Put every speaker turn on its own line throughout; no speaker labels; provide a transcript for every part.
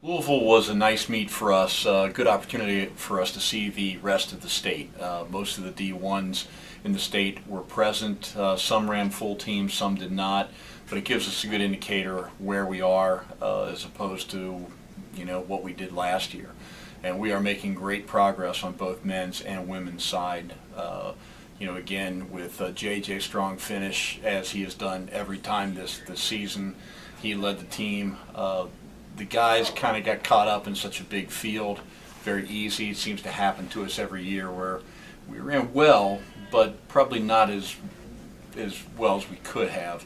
Louisville was a nice meet for us, good opportunity for us to see the rest of the state. Most of the D1s in the state were present. Some ran full teams, some did not, but it gives us a good indicator where we are as opposed to what we did last year. And we are making great progress on both men's and women's side. Again, with JJ strong finish, as he has done every time this season. He led the team. The guys kind of got caught up in such a big field, very easy. It seems to happen to us every year where we ran well, but probably not as well as we could have.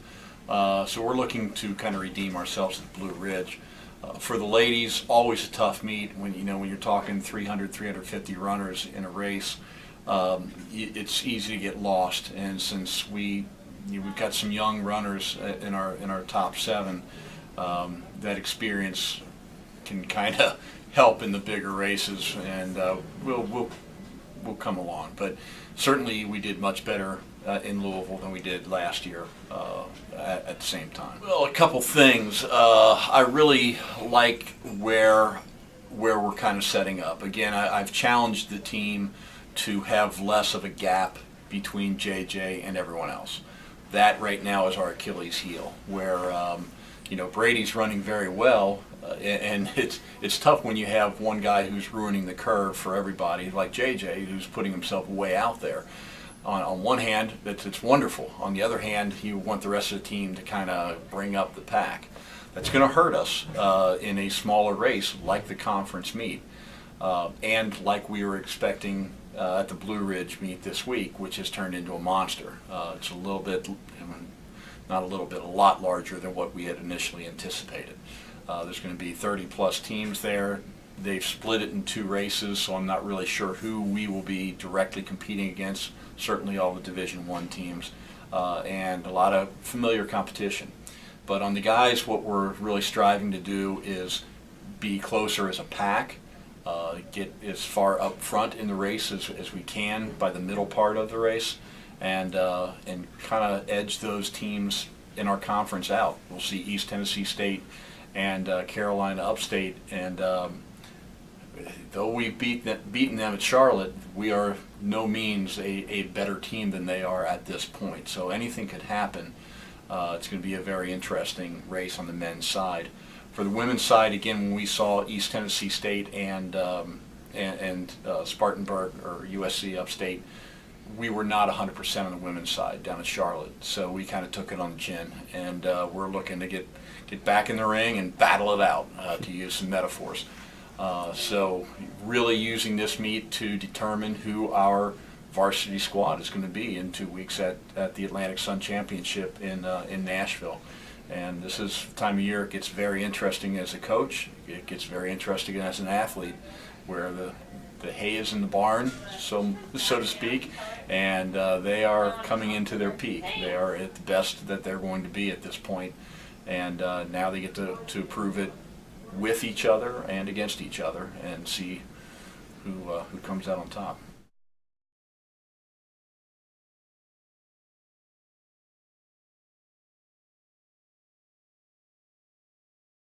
So we're looking to kind of redeem ourselves at Blue Ridge. For the ladies, always a tough meet when you're talking 300, 350 runners in a race. It's easy to get lost, and since we've got some young runners in our top 7. That experience can kind of help in the bigger races, and we'll come along. But certainly we did much better in Louisville than we did last year at the same time. Well, a couple things. I really like where we're kind of setting up. Again, I've challenged the team to have less of a gap between JJ and everyone else. That right now is our Achilles heel, where Brady's running very well, and it's tough when you have one guy who's ruining the curve for everybody, like JJ, who's putting himself way out there. On one hand, it's wonderful. On the other hand, you want the rest of the team to kind of bring up the pack. That's going to hurt us in a smaller race like the conference meet, and like we were expecting at the Blue Ridge meet this week, which has turned into a monster. It's a little bit, not a little bit, a lot larger than what we had initially anticipated. There's going to be 30-plus teams there. They've split it in 2 races, so I'm not really sure who we will be directly competing against. Certainly all the Division I teams, and a lot of familiar competition. But on the guys, what we're really striving to do is be closer as a pack, get as far up front in the race as we can by the middle part of the race, and kind of edge those teams in our conference out. We'll see East Tennessee State and Carolina Upstate, and though we've beaten them at Charlotte, we are no means a better team than they are at this point. So anything could happen. It's going to be a very interesting race on the men's side. For the women's side, again, when we saw East Tennessee State and Spartanburg or USC Upstate, we were not 100% on the women's side down at Charlotte. So we kind of took it on the chin, and we're looking to get back in the ring and battle it out, to use some metaphors. So really using this meet to determine who our varsity squad is going to be in 2 weeks at the Atlantic Sun Championship in Nashville. And this is the time of year it gets very interesting as a coach. It gets very interesting as an athlete, where the hay is in the barn, so to speak, and they are coming into their peak. They are at the best that they're going to be at this point, and now they get to prove it with each other and against each other and see who comes out on top.